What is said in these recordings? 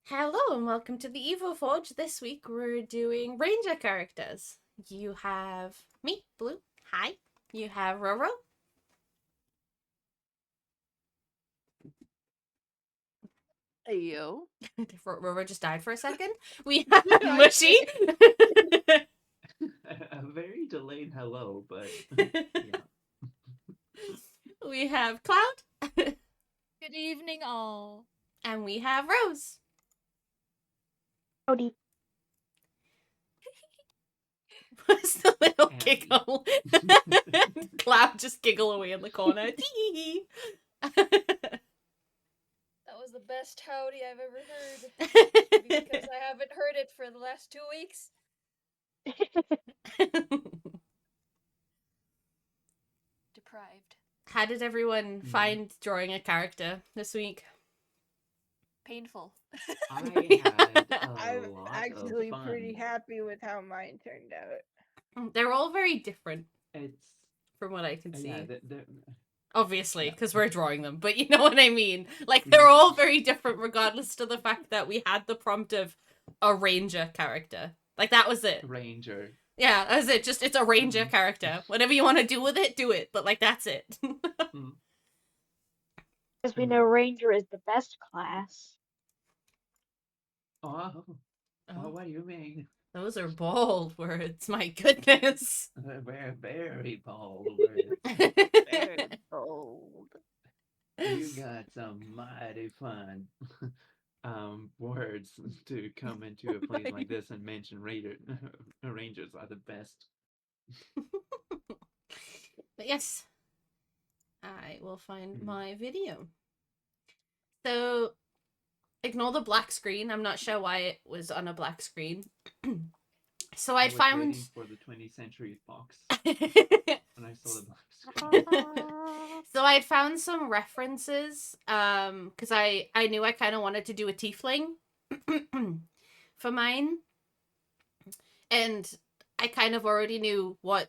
Hello and welcome to the Evo Forge. This week we're doing Ranger characters. You have me, Blue. Hi. You have Roro. Ayo. Roro just died for a second. We have Mushy. A very delayed hello, but yeah. We have Cloud. Good evening, all. And we have Rose. Howdy. What's the little Howdy. giggle? Cloud just giggle away in the corner. That was the best howdy I've ever heard. Maybe because I haven't heard it for the last 2 weeks. Deprived. How did everyone find drawing a character this week? Painful. I had a I'm lot actually of fun. pretty happy with how mine turned out. They're all very different It's from what I can see. yeah, Obviously, Yeah. because we're drawing them, but you know what I mean. Like, they're all very different regardless to the fact that we had the prompt of a ranger character. Like, that was it. Ranger. Yeah, that was it. Just, it's a ranger character. Whatever you want to do with it, do it. But, like, that's it. Because we know Ranger is the best class. Oh, Oh, what do you mean? those are bold words. My goodness. We're very bold. Very bold. You got some mighty fun words to come into a place like this and mention Rangers are the best. But yes, I will find my video. So, ignore the black screen. I'm not sure why it was on a black screen. So I I'd was found waiting for the 20th century box when I saw the black screen. So I'd found some references because I knew I kind of wanted to do a tiefling for mine, and I kind of already knew what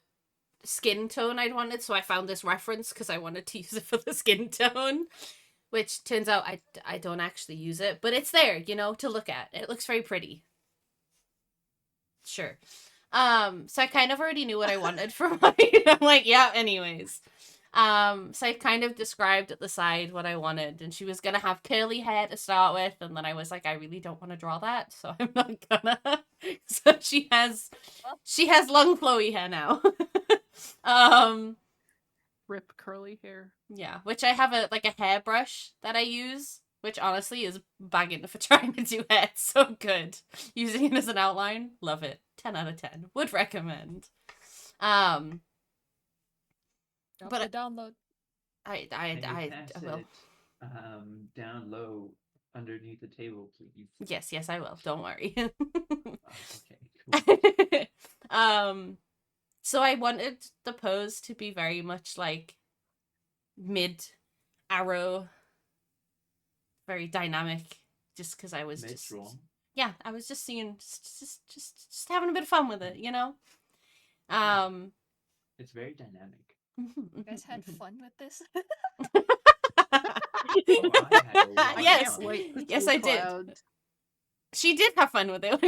skin tone I'd wanted, so I found this reference because I wanted to use it for the skin tone, which turns out I don't actually use it, but it's there, you know, to look at. It looks very pretty. Sure. So I kind of already knew what I wanted for mine. I'm like, yeah, anyways. So I kind of described at the side what I wanted, and she was gonna have curly hair to start with, and then I was like, I really don't want to draw that, so I'm not gonna. So she has long flowy hair now. Rip curly hair. Yeah, which I have a hairbrush that I use, which honestly is bagging for trying to do hair. It's so good. Using it as an outline, love it. 10 out of 10. Would recommend. Drop But the download. I Pass will. it down low underneath the table, please. Yes, I will. Don't worry. Okay, cool. So I wanted the pose to be very much like mid arrow, very dynamic, just because I was I was just seeing, just having a bit of fun with it, you know. It's very dynamic. You guys had fun with this? Yes, I did. She did have fun with it.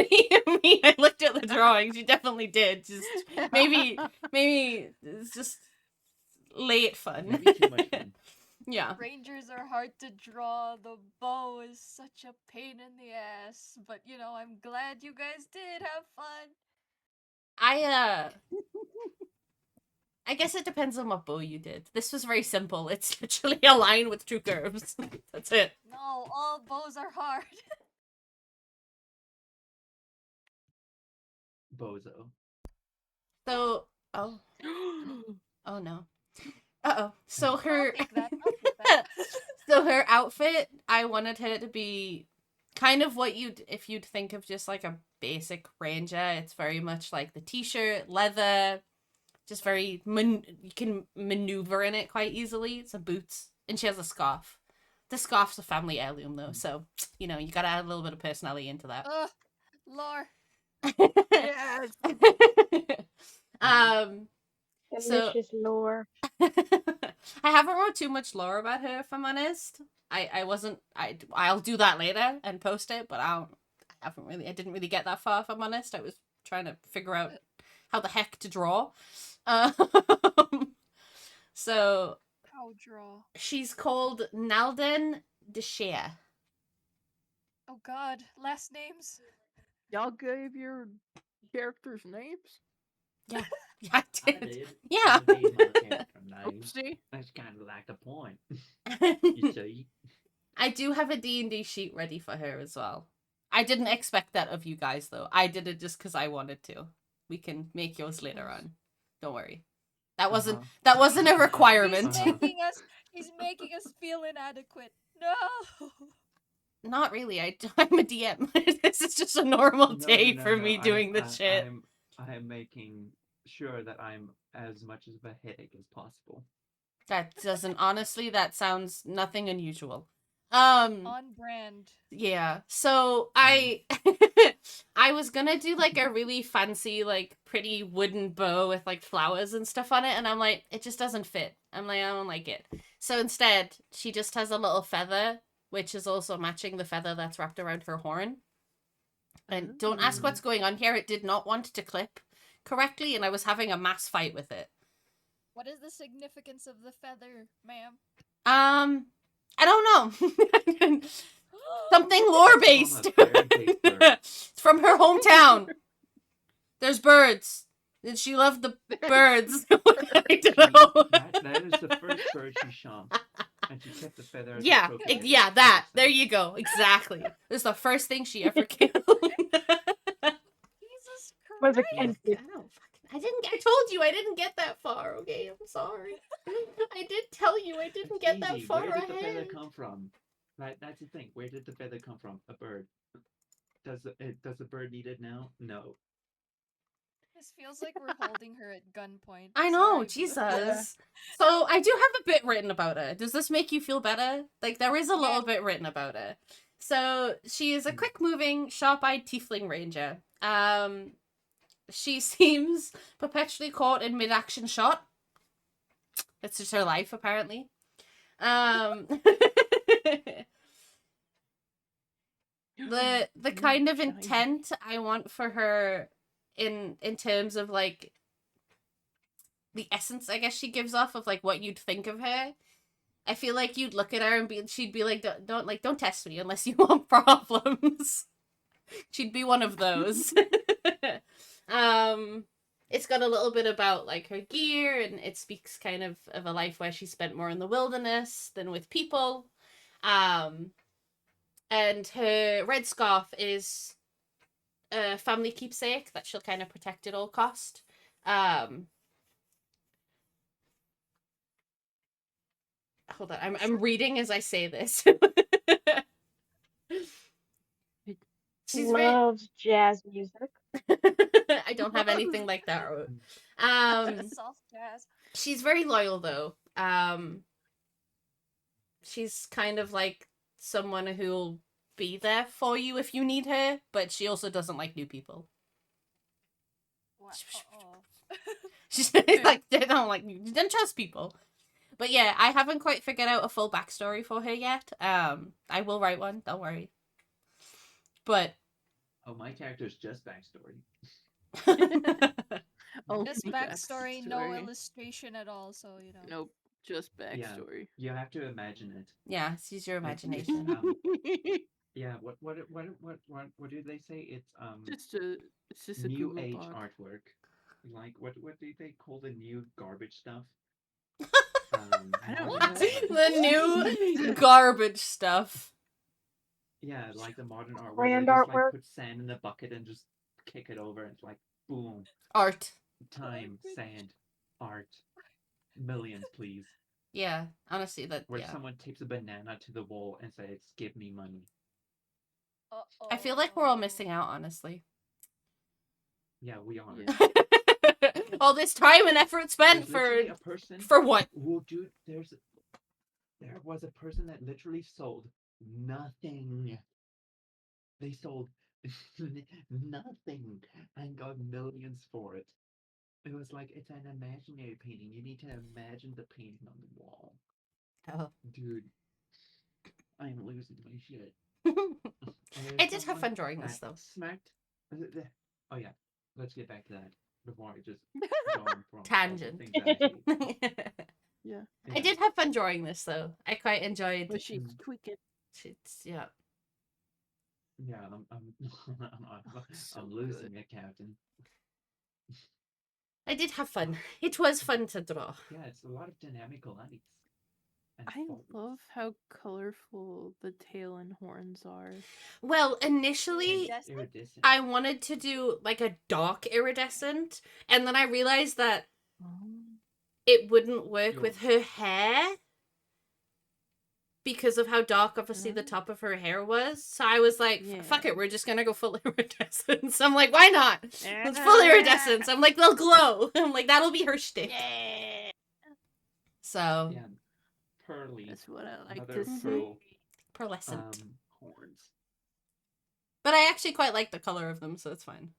I looked at the drawing. She definitely did. Just maybe it's just late fun. Maybe too much fun. Yeah. Rangers are hard to draw. The bow is such a pain in the ass. But, you know, I'm glad you guys did have fun. I guess it depends on what bow you did. This was very simple. It's literally a line with two curves. That's it. No, all bows are hard. Bozo. So, oh no. Uh-oh. So her I'll take that. so her outfit, I wanted her to be kind of what if you'd think of just like a basic ranger. It's very much like the t-shirt, leather, just very you can maneuver in it quite easily. Some boots, and she has a scarf. The scarf's a family heirloom though, so you know you gotta add a little bit of personality into that. Lore. Yes. Delicious lore. I haven't wrote too much lore about her, if I'm honest. I'll do that later and post it, but I didn't really get that far, if I'm honest. I was trying to figure out how the heck to draw. Um, so How draw? she's called Nalden Deshere. Oh God, last names. Y'all gave your characters names? Yeah, I I did. did. Yeah. I gave my character name. Oopsie. That's kind of like the point. You see? I do have a D&D sheet ready for her as well. I didn't expect that of you guys, though. I did it just because I wanted to. We can make yours later on. Don't worry. That wasn't a requirement. He's making us feel inadequate. No. Not really. I'm a DM. This is just a normal day for me doing this shit. I'm making sure that I'm as much of a headache as possible. That doesn't honestly. That sounds nothing unusual. On brand. Yeah. So I was gonna do like a really fancy, like pretty wooden bow with like flowers and stuff on it, and I'm like, it just doesn't fit. I'm like, I don't like it. So instead, she just has a little feather, which is also matching the feather that's wrapped around her horn. And don't ask what's going on here. It did not want to clip correctly, and I was having a mass fight with it. What is the significance of the feather, ma'am? I don't know. Something lore based. It's from her hometown. There's birds. And she loved the birds. I don't know. That is the first bird she shot. And she kept the feather as a Yeah, trophy. yeah, that. There you go. Exactly. This is the first thing she ever killed. Jesus Was a Christ. kid. I told you I didn't get that far, okay? I'm sorry. I did tell you I didn't get that far Where did the feather ahead. come from? Right, that's the thing. Where did the feather come from? A bird. Does the bird need it now? No. This feels like we're holding her at gunpoint. I know, Sorry. Jesus. Yeah. So I do have a bit written about her. Does this make you feel better? Like, there is a little Yeah. bit written about her. So she is a quick-moving, sharp-eyed tiefling ranger. She seems perpetually caught in mid-action shot. That's just her life, apparently. The kind of intent I want for her in terms of like the essence I guess she gives off of like what you'd think of her. I feel like you'd look at her and she'd be like, don't test me unless you want problems. She'd be one of those. It's got a little bit about like her gear, and it speaks kind of a life where she spent more in the wilderness than with people. And her red scarf is a family keepsake that she'll kind of protect at all cost. Hold on, I'm reading as I say this. She's Loves jazz music. I don't have anything like that. Soft jazz. She's very loyal though. She's kind of like someone who'll be there for you if you need her, but she also doesn't like new people. What? She's like, they don't like you. She doesn't trust people. But yeah, I haven't quite figured out a full backstory for her yet. I will write one, don't worry. But Oh, my character's just backstory. Just backstory, no illustration at all, so you know. Nope, just backstory. You have to imagine it. Yeah, it's use your It's, imagination. yeah, what do they say? It's It's just a new Google age Doc. artwork. Like what do they call the new garbage stuff? I don't modern know. art. The new garbage stuff. Yeah, like the modern art where Brand they just artwork. like put sand in a bucket and just kick it over and it's like boom. Art. Time, sand, art. Millions, please. Yeah, honestly, Where yeah. someone tapes a banana to the wall and says, "Give me money." Uh-oh. I feel like we're all missing out, honestly. Yeah, we are. Yeah. All this time and effort spent There's literally a person for what? who there was a person that literally sold nothing. They sold nothing and got millions for it. it was like it's an imaginary painting. You need to imagine the painting on the wall. Oh. Dude, I am losing my shit. And I there's did have someone fun drawing that this though. smacked. Oh yeah, let's get back to that before I just go on from Tangent. things that I hate. Yeah. I did have fun drawing this though. I quite enjoyed. But she's tweaking. It's yeah. Yeah, So I'm good. losing it, Captain. I did have fun. It was fun to draw. Yeah, it's a lot of dynamic lights. And I foliage. love how colorful the tail and horns are. Well, initially Iridescent? Iridescent. I wanted to do like a dark iridescent, and then I realized that it wouldn't work with her hair because of how dark obviously the top of her hair was. So I was like, fuck it, we're just gonna go full iridescence. I'm like, why not? It's full iridescence. I'm like, they'll glow. I'm like, that'll be her shtick. Yeah. So Yeah, pearly. That's what I like Another to see. pearl, pearlescent. horns. But I actually quite like the color of them, so it's fine.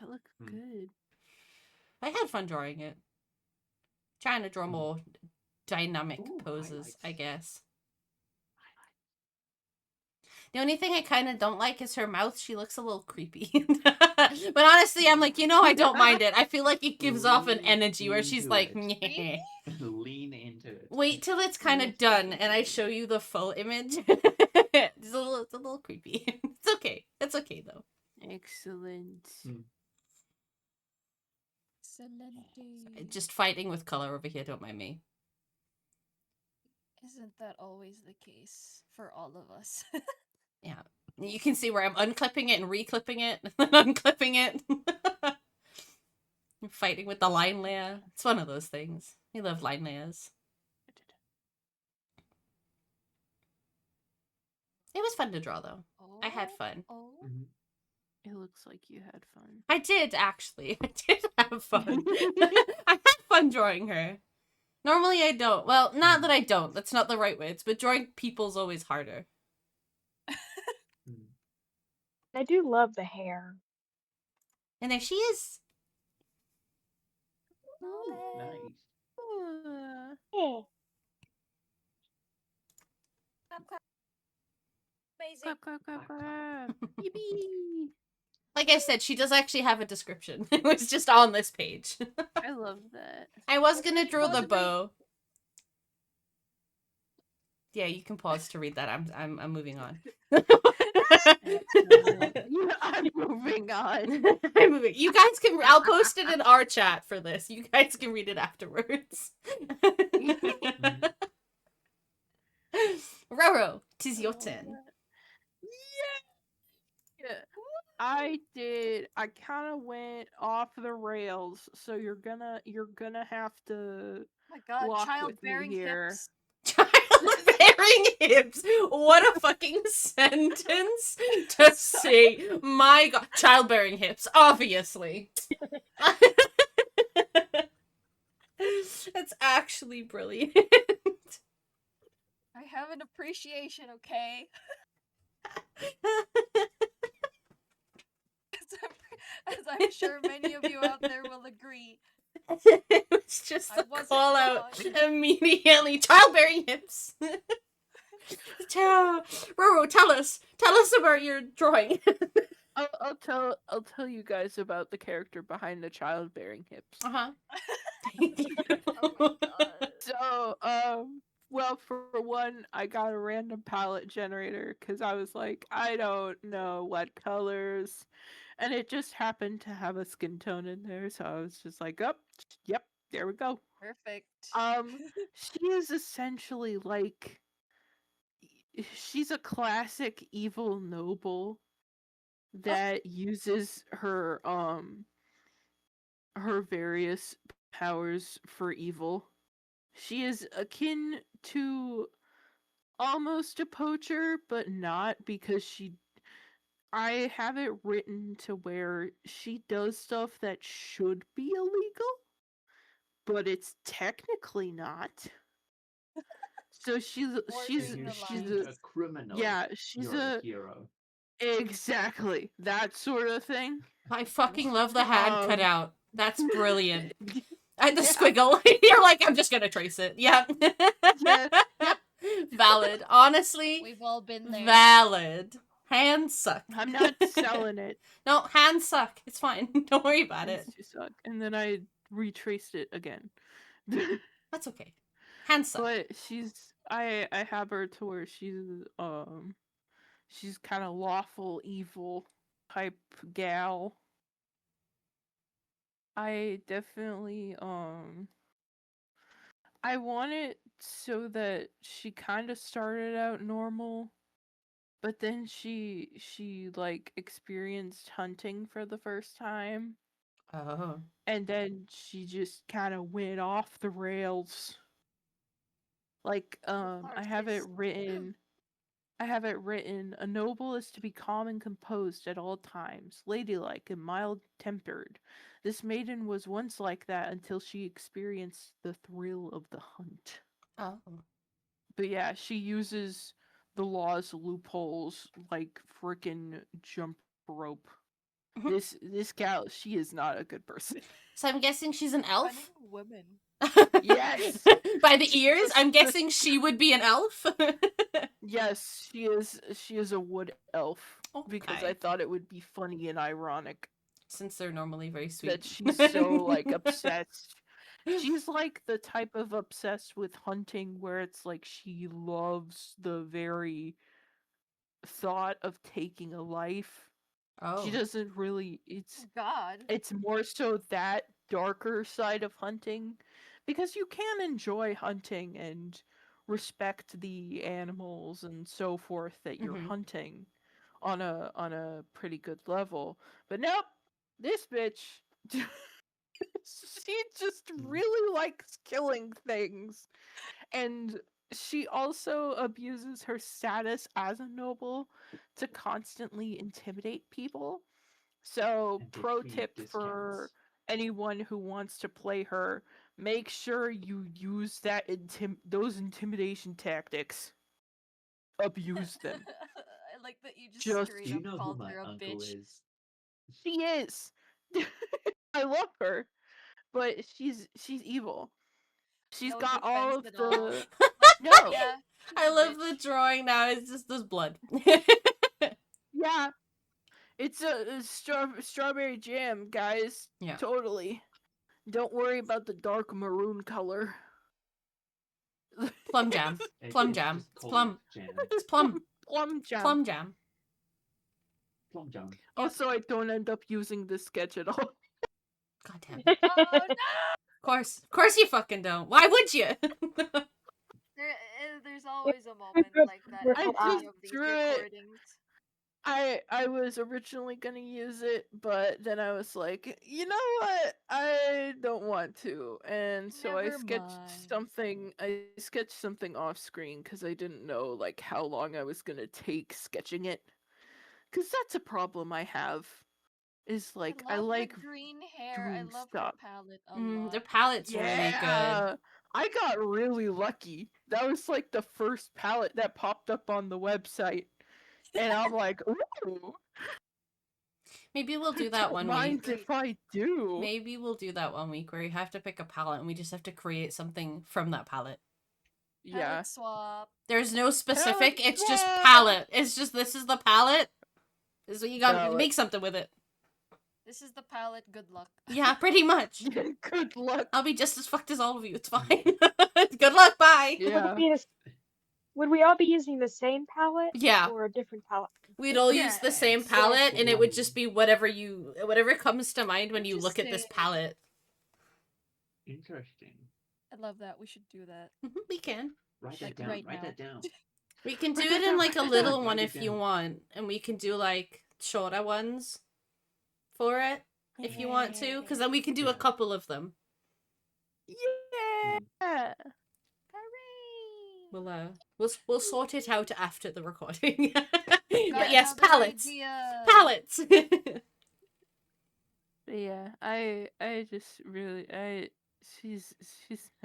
That looks good. I had fun drawing it. Trying to draw more dynamic poses, highlights. I guess. The only thing I kind of don't like is her mouth. She looks a little creepy. But honestly, I'm like, I don't mind it. I feel like it gives off an Lean energy where she's into like, it. Nyeh. Lean into it. Wait till it's kind of done and I show you the full image. It's a little creepy. It's okay. It's okay though. Excellent. Excelente. Just fighting with color over here, don't mind me. Isn't that always the case for all of us? Yeah. You can see where I'm unclipping it and reclipping it and then unclipping it. Fighting with the line layer. It's one of those things. We love line layers. It was fun to draw though. I had fun. Oh. It looks like you had fun. I did actually. I did have fun. I had fun drawing her. Normally I don't. Well, not that I don't. That's not the right words. But drawing people's always harder. I do love the hair. And there she is. Nice. Yeah. Clap, clap. Amazing. Clap, clap, clap, clap. Yippee! Like I said, she does actually have a description. It was just on this page. I love that. I was gonna draw the Pause and read. bow. Yeah, you can pause to read that. I'm moving on. I'm moving on. I'm moving. You guys can. I'll post it in our chat for this. You guys can read it afterwards. Roro, 'tis your turn. Yeah. I kind of went off the rails, so you're gonna have to Oh my god, walk with me childbearing here. hips. Childbearing hips. What a fucking sentence to say. My god. Childbearing hips, obviously. That's actually brilliant. I have an appreciation, okay? As I'm sure many of you out there will agree. It's just I a wasn't call out wrong. immediately. Childbearing hips. Roro, tell us about your drawing. I'll tell you guys about the character behind the childbearing hips. Uh-huh. Oh my god. So, well, for one, I got a random palette generator because I was like, I don't know what colors, and it just happened to have a skin tone in there, so I was just like, oh, yep, there we go. Perfect. She is essentially like, she's a classic evil noble that uses her various powers for evil. She is akin to almost a poacher, but not, because I have it written to where she does stuff that should be illegal, but it's technically not. So she's Bordering the a criminal. yeah, she's You're a hero. exactly that sort of thing. I fucking love the hand cut out. That's brilliant. The Yeah. squiggle. You're like, I'm just gonna trace it. Yeah. Yeah. Yep. Valid. Honestly, We've all been there. valid. Hands suck. I'm not selling it. No, hands suck. It's fine. Don't worry about it. It's too suck. And then I retraced it again. That's okay. Hands suck. But I have her to where she's kind of lawful evil type gal. I definitely I want it so that she kind of started out normal, but then she like experienced hunting for the first time, Oh. and then she just kind of went off the rails. Like I have it written, a noble is to be calm and composed at all times, ladylike and mild-tempered. This maiden was once like that until she experienced the thrill of the hunt. Oh. But yeah, she uses the law's loopholes like frickin' jump rope. This gal, she is not a good person. So I'm guessing she's an Cunning elf? woman. Yes! By the ears, I'm guessing she would be an elf. Yes, she is a wood elf. Because I Okay. thought it would be funny and ironic Since they're normally very sweet. that she's so like obsessed. She's like the type of obsessed with hunting where it's like she loves the very thought of taking a life. Oh. She doesn't really God. it's more so that darker side of hunting because you can enjoy hunting and respect the animals and so forth that you're Mhm. hunting on a pretty good level. But nope, this bitch she just really likes killing things. And she also abuses her status as a noble to constantly intimidate people. So, And get pro free tip for discounts. anyone who wants to play her, make sure you use those intimidation tactics. Abuse them. I like that you just Just straight Do you up know who called my her a uncle bitch. is? she is. I love her, but she's evil. She's No got defense all of at all. the But no. yeah, she's I a love the bitch. drawing now. It's just there's blood. Yeah, it's a strawberry jam, guys. Yeah. Totally. Don't worry about the dark maroon color. Plum jam. Plum It's jam. just It's cold plum. jam. It's plum. Plum jam. Plum jam. Plum jam. Yep. Also, I don't end up using this sketch at all. God damn it. Oh no! Of course you fucking don't. Why would you? There's always a Too moment good like for that your in I any just of these drew it. recordings. I was originally gonna use it, but then I was like, you know what? I don't want to, and so Never mind. I sketched something off screen because I didn't know like how long I was gonna take sketching it. Because that's a problem I have. Is like I love like the green hair. I doing love her stuff. palette a The lot. palette's really good. Yeah, I got really lucky. That was like the first palette that popped up on the website, and I'm like, ooh, Maybe we'll do that don't one mind week. if I do. Maybe we'll do that one week where you have to pick a palette and we just have to create something from that palette. Yeah, Palette swap. There's no specific, Palette it's just swap! palette. It's just this is the palette. This is what you got to Palette. make something with it. This is the palette. Good luck. Yeah, pretty much. Good luck. I'll be just as fucked as all of you. It's fine. Good luck, bye. Yeah. Would we all be using the same palette Yeah. or a different palette? We'd all use the same Yes. palette and it would Ooh. just be whatever comes to mind when you look at this Interesting. palette. Interesting. I love that. We should do that. We can. Write Like that down. right Write now. that down. We can do Write it that in down, like a write that little down. one Write it if you down. want. And we can do like shorter ones for it if you want to. Because then we can do a Yeah. couple of them. Yeah. Hooray! We'll sort it out after the recording. Got But yes, another pallets. idea. Pallets. But yeah, I just really she's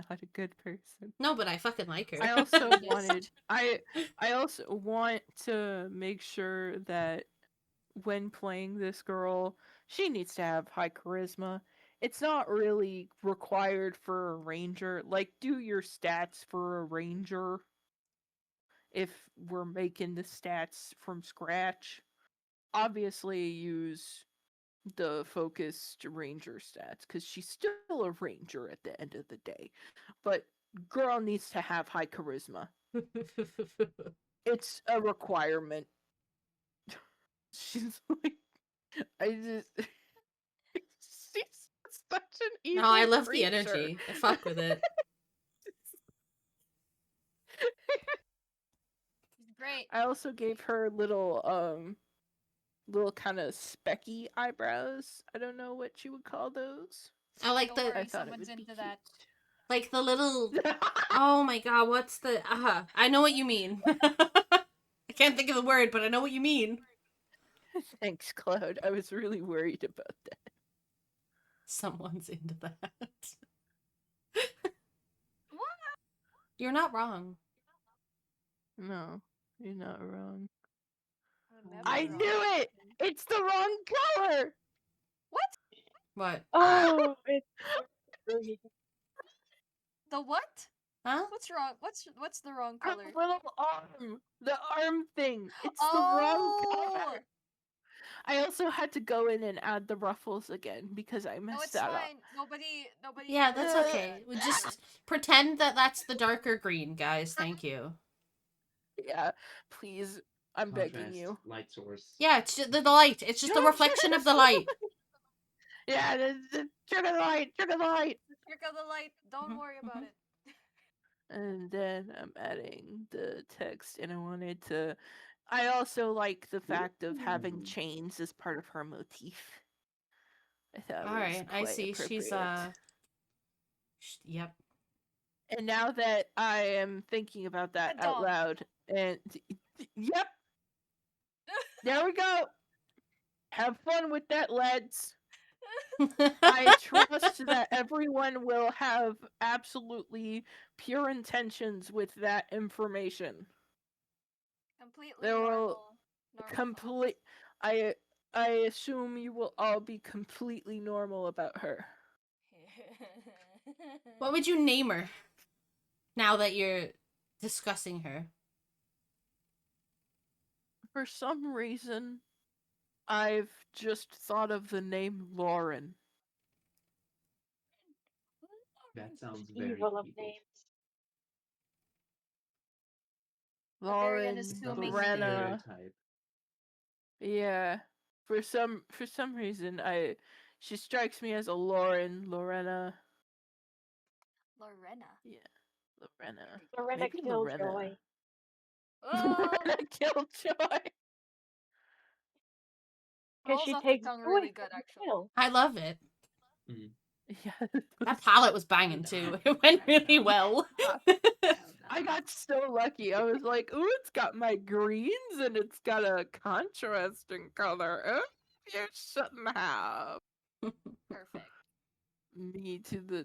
not a good person. No, but I fucking like her. I also Yes. wanted I also want to make sure that when playing this girl, she needs to have high charisma it's not really required for a ranger. Like, do your stats for a ranger if we're making the stats from scratch. Obviously, use the focused ranger stats because she's still a ranger at the end of the day. But girl needs to have high charisma. It's a requirement. She's like, I just. She's such an evil No, I love the creature. energy. I fuck with it. She's great. I also gave her little kind of specky eyebrows. I don't know what you would call those. I like Don't the worry, I thought it someone's would be into cute. that. like the little. Oh my god, what's the? I know what you mean. I can't think of the word, but I know what you mean. Thanks, Claude. I was really worried about that. Someone's into that. What? You're not wrong. No, you're not wrong. I'm never I wrong. knew it! It's the wrong color! What? Oh, it's green. The what? Huh? What's wrong? What's the wrong Her color? little arm! The arm thing! It's the wrong Oh! color! I also had to go in and add the ruffles again because I No, messed it's that up. fine. Nobody. Yeah, that's Ugh. okay. We just pretend that that's the darker green, guys. Thank you. Yeah, please. I'm begging Contrast, you. light source. Yeah, it's just the light. It's just a reflection of the light. Yeah, the trigger the light, trigger the light. Here go the light. Don't Mhm, worry about mhm. it. And then I'm adding the text, and I wanted to. I also like the fact of having Ooh. chains as part of her motif. I thought All it was right, I quite see. She's appropriate. Yep. And now that I am thinking about that A out dog. loud, and yep, there we go. Have fun with that, lads. I trust that everyone will have absolutely pure intentions with that information. Completely They will normal. complete. I assume you will all be completely normal about her. What would you name her? Now that you're discussing her. For some reason, I've just thought of the name Lauren. That sounds very Evil of evil. names. A very Lauren, Subtle unassuming name. Brenna. stereotype. Yeah. For some reason she strikes me as a Lauren, Lorena. Lorena. Yeah. Lorena. Lorena Maybe Killjoy. Lorena. Oh, Lorena Killjoy. Because rolls she off the takes tongue joy really from good, the actually. kill. I love it. Mm. Yeah. That palette was banging too. It went really well. I got so lucky. I was like, ooh, it's got my greens and it's got a contrasting color. Oh, you shouldn't have. Perfect.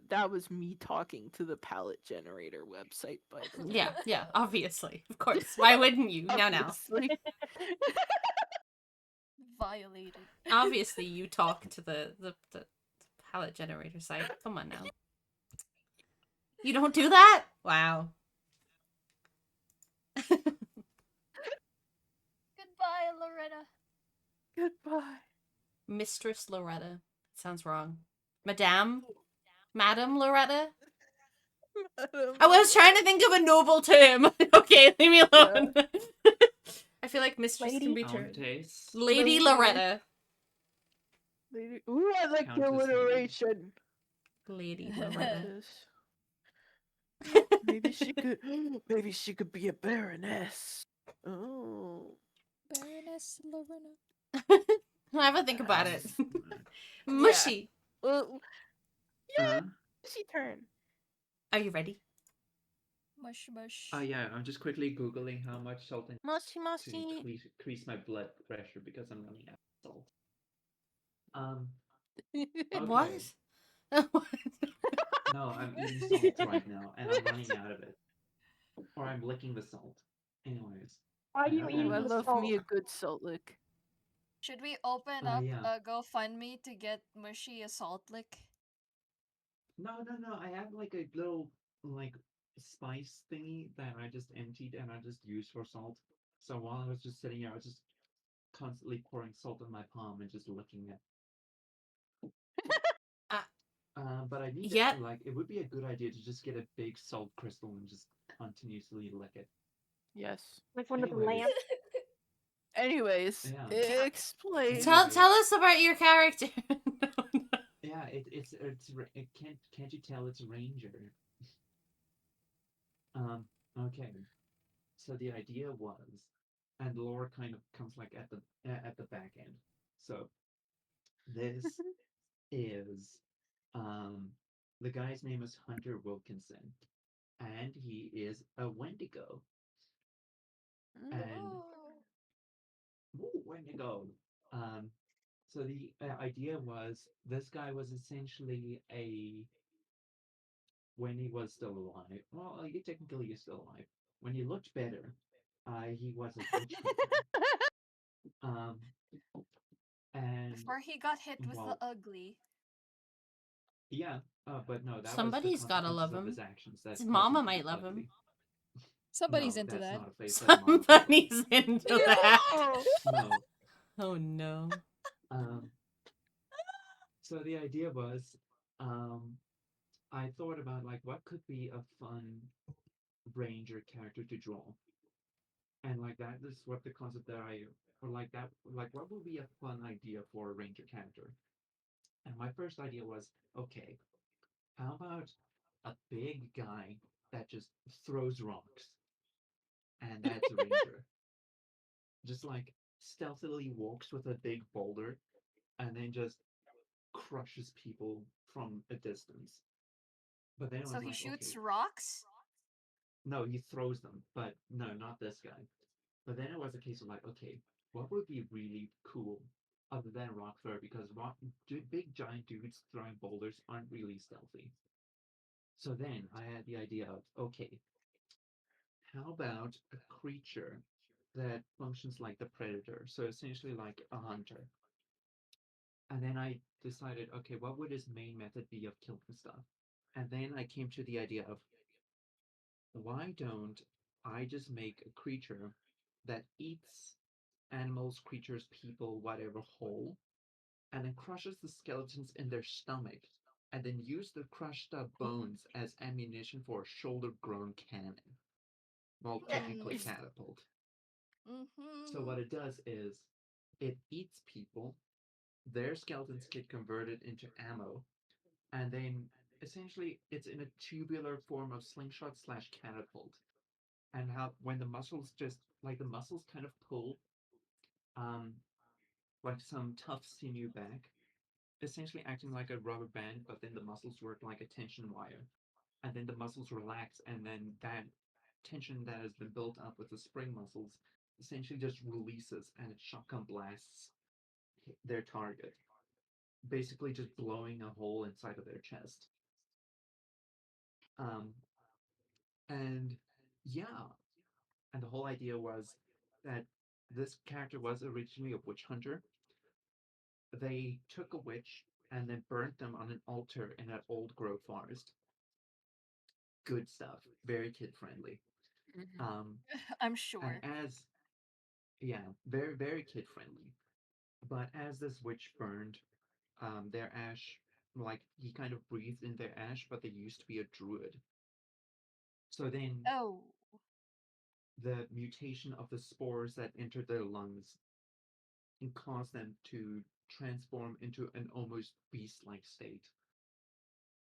That was me talking to the palette generator website, by the way. Yeah, obviously. Of course. Why wouldn't you? Now. Obviously. Violated. Obviously you talk to the palette generator site. Come on now. You don't do that? Wow. Goodbye, Lorena. Goodbye. Mistress Loretta. Sounds wrong. Madame Loretta? I was trying to think of a noble term. Okay, leave me alone. I feel like mistress can Lady? be turned. Countess. Lady Lady. Loretta. Ooh, I like the Countess maybe. alliteration. Lady Loretta. Maybe she could. Maybe she could be a baroness. Oh. Baroness Lorena. I'll have a think about it. That's smart. Mushy. Well, yeah. Uh, She turn. Are you ready? Mush mush. yeah, I'm just quickly Googling how much salt I need Mushy to mushy. increase my blood pressure because I'm running out of salt. Um, What? okay. No, I'm eating salt right now, and I'm running out of it. Or I'm licking the salt. Anyways, Why are I you know eating I the that. love salt? me a good salt lick. Should we open up Yeah. a GoFundMe to get Mushy a salt lick? No. I have like a little like spice thingy that I just emptied and I just used for salt. So while I was just sitting here, I was just constantly pouring salt in my palm and just licking it. Uh, But I need yep. like it would be a good idea to just get a big salt crystal and just continuously lick it. Yes. Like one of the Anyways, lamps. Anyways, yeah. explain. Tell Anyways, us about your character. No, no. yeah. It can't you tell it's a ranger? Okay. So the idea was, and the lore kind of comes like at the back end. So this is um the guy's name is Hunter Wilkinson, and he is a Wendigo. And Oh. woo, Wendigo. Um, so the idea was this guy was essentially a when he was still alive. Well, he technically is still alive. When he looked better, he was a witch hunter. Um, and Before he got hit with the well, ugly. yeah, but no, that was the Somebody's gotta consequences love of his him. actions His that caused him mama to be might love him. ugly. Somebody's No, into that's that. not a face that Mama would love. Somebody's into that. No! No. Oh no. Um, so the idea was, um, I thought about like what could be a fun ranger character to draw, and like that is what the concept that I or like that like what would be a fun idea for a ranger character. And my first idea was, okay, how about a big guy that just throws rocks, and that's a ranger. Just like stealthily walks with a big boulder and then just crushes people from a distance. But then it So was he like, shoots okay, rocks? no, he throws them, but no, not this guy. But then it was a case of like, okay, what would be really cool other than rock throw? Because big giant dudes throwing boulders aren't really stealthy. So then I had the idea of, okay, how about a creature that functions like the predator? So essentially like a hunter. And then I decided, okay, what would his main method be of killing stuff? And then I came to the idea of why don't I just make a creature that eats animals, creatures, people, whatever whole, and then crushes the skeletons in their stomach, and then use the crushed up bones as ammunition for a shoulder grown cannon. Well, technically Mm. catapult. So Mm-hmm. what it does is it eats people, their skeletons get converted into ammo, and then essentially it's in a tubular form of slingshot slash catapult. And how when the muscles just like the muscles kind of pull um like some tough sinew back, essentially acting like a rubber band, but then the muscles work like a tension wire. And then the muscles relax, and then that tension that has been built up with the spring muscles essentially just releases and it shotgun blasts their target, basically just blowing a hole inside of their chest. Um, and yeah, and the whole idea was that this character was originally a witch hunter. They took a witch and then burnt them on an altar in an old growth forest. Good stuff, very kid friendly. Mhm. Um, I'm and sure. as yeah, very kid friendly. But as this witch burned, their ash, like he kind of breathed in their ash, but they used to be a druid. So then Oh. the mutation of the spores that entered their lungs and caused them to transform into an almost beast-like state.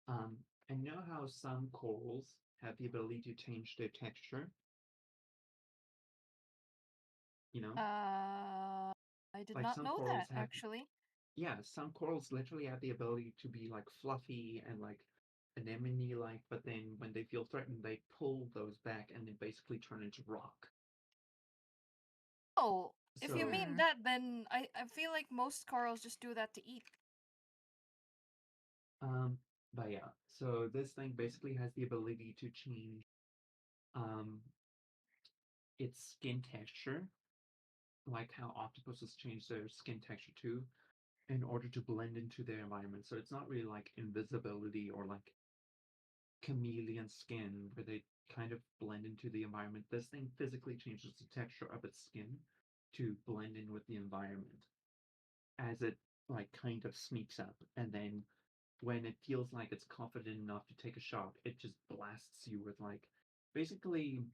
Um, and you know how some corals have the ability to change their texture? You know, I did like not some know corals that have, actually. yeah, some corals literally have the ability to be like fluffy and like anemone-like, but then when they feel threatened, they pull those back and they basically turn into rock. Oh, if you So, mean Mhm. that, then I feel like most corals just do that to eat. um, but yeah, so this thing basically has the ability to change um its skin texture, like how octopuses change their skin texture too, in order to blend into their environment. So it's not really like invisibility or like chameleon skin where they kind of blend into the environment. This thing physically changes the texture of its skin to blend in with the environment as it like kind of sneaks up, and then when it feels like it's confident enough to take a shot, it just blasts you with like basically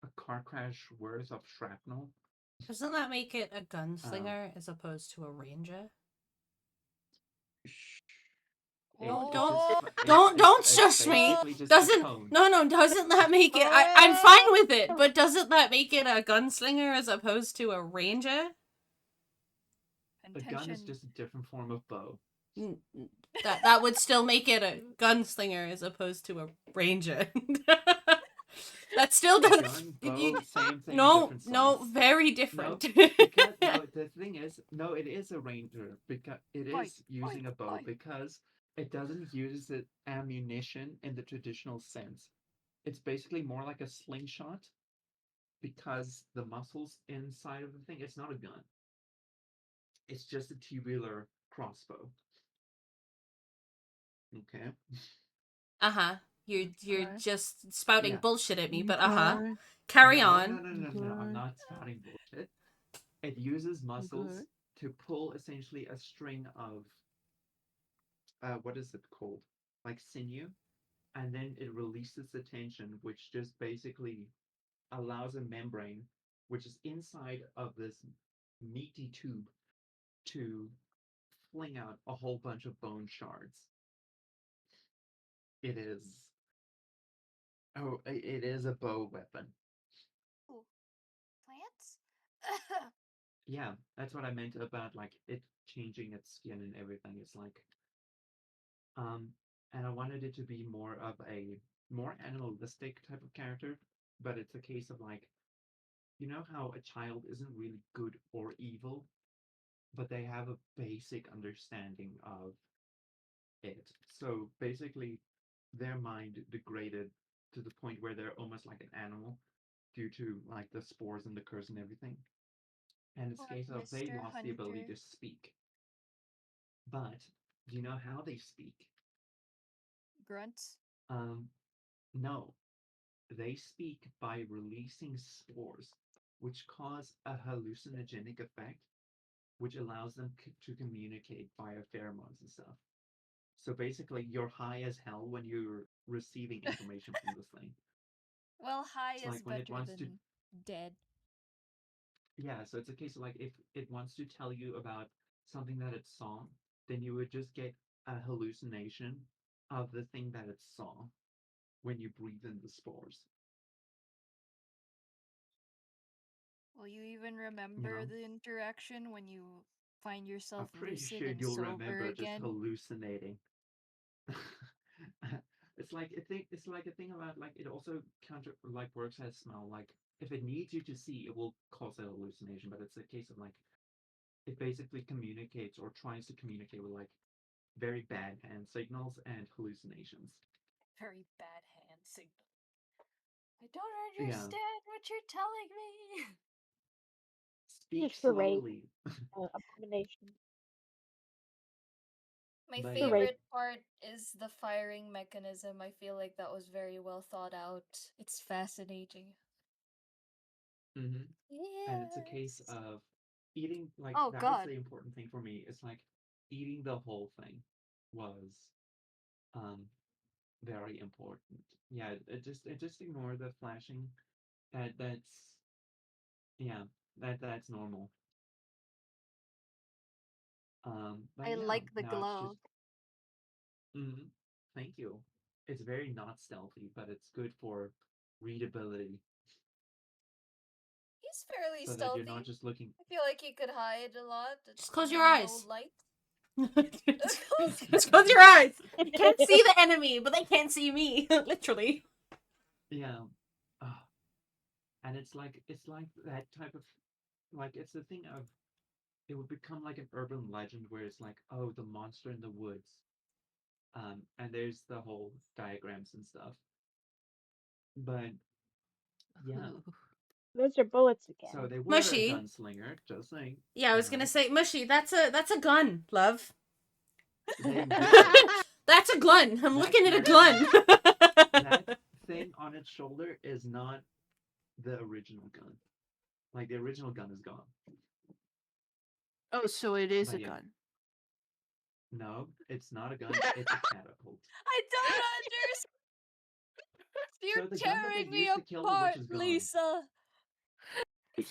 a car crash worth of shrapnel. Doesn't that make it a Um, gunslinger as opposed to a ranger? it Don't just don't it's shush me. basically just a Doesn't tone. no doesn't that make it I'm fine with it, but doesn't that make it a gunslinger as opposed to a ranger? A gun is just a different form of bow. That would still make it a gunslinger as opposed to a ranger. That still doesn't. Gun, bow, same thing, No, different no, sauce. very No, different. because no, the thing is, no, it is a ranger because it Fight, is using a bow fight. because it doesn't use the ammunition in the traditional sense. It's basically more like a slingshot because the muscles inside of the thing, it's not a gun. It's just a tubular crossbow. Okay. Uh-huh. You're Okay. just spouting Yeah. bullshit at me, but Okay. carry No, on. no. I'm Okay. not spouting bullshit. It uses muscles Okay. to pull essentially a string of what is it called? Like sinew, and then it releases the tension, which just basically allows a membrane, which is inside of this meaty tube, to fling out a whole bunch of bone shards. It is. Oh, it is a bow weapon. Ooh, plants? Yeah, that's what I meant about like it changing its skin and everything. It's like, um, and I wanted it to be more of a more animalistic type of character, but it's a case of like, you know how a child isn't really good or evil, but they have a basic understanding of it. So basically, their mind degraded to the point where they're almost like an animal due to like the spores and the curse and everything. And it's a Poor case of they Mr. lost the ability Hunter. to speak. But do you know how they speak? Grunts? Um, no. They speak by releasing spores, which cause a hallucinogenic effect, which allows them to communicate via pheromones and stuff. So basically, you're high as hell when you're receiving information from this thing. Well, high It's is like when it better wants to, than dead. yeah, so it's a case of like if it wants to tell you about something that it saw, then you would just get a hallucination of the thing that it saw when you breathe in the spores. Will you even You remember know, the interaction when you find I'm yourself pretty lucid sure and you'll sober remember just again? hallucinating. It's like a thing. It's like a thing about like it also counter like works as smell. Like if it needs you to see, it will cause a hallucination. But it's a case of like it basically communicates or tries to communicate with like very bad hand signals and hallucinations. Very bad hand signal. I don't Yeah, understand what you're telling me. speak Just berate slowly. abomination. My But yeah, Berate. favorite part is the firing mechanism. I feel like that was very well thought out. It's fascinating. hmm and it's a case Yes. of eating. Like Oh that was god. the important thing for me. It's like eating the whole thing was um very important. Yeah, it just ignore the flashing. That's yeah, that's normal. But I yeah, like the now it's just glow. mm, thank you. It's very not stealthy, but it's good for readability, He's fairly so that you're not stealthy. just looking. I feel like he could hide a lot Just close your in low eyes. light. Just close your eyes. You can't see the enemy, but they can't see me. Literally. Yeah, Ah, and it's like that type of like it's the thing of it would become like an urban legend where it's like, oh, the monster in the woods. And there's the whole diagrams and stuff. But yeah, Those are bullets so again. they were a Mushy. gunslinger, just saying, Yeah, I you was gonna know. say mushy. That's a gun, love. They were. That's a gun. I'm That looking at a can be gun. its shoulder is not the original gun. Like the original gun is gone. Oh, so it is But a yeah. gun. No, it's not a gun. It's a catapult. I don't understand. You're So the gun that they tearing me used to kill the apart, witch is gone. Lisa. Look,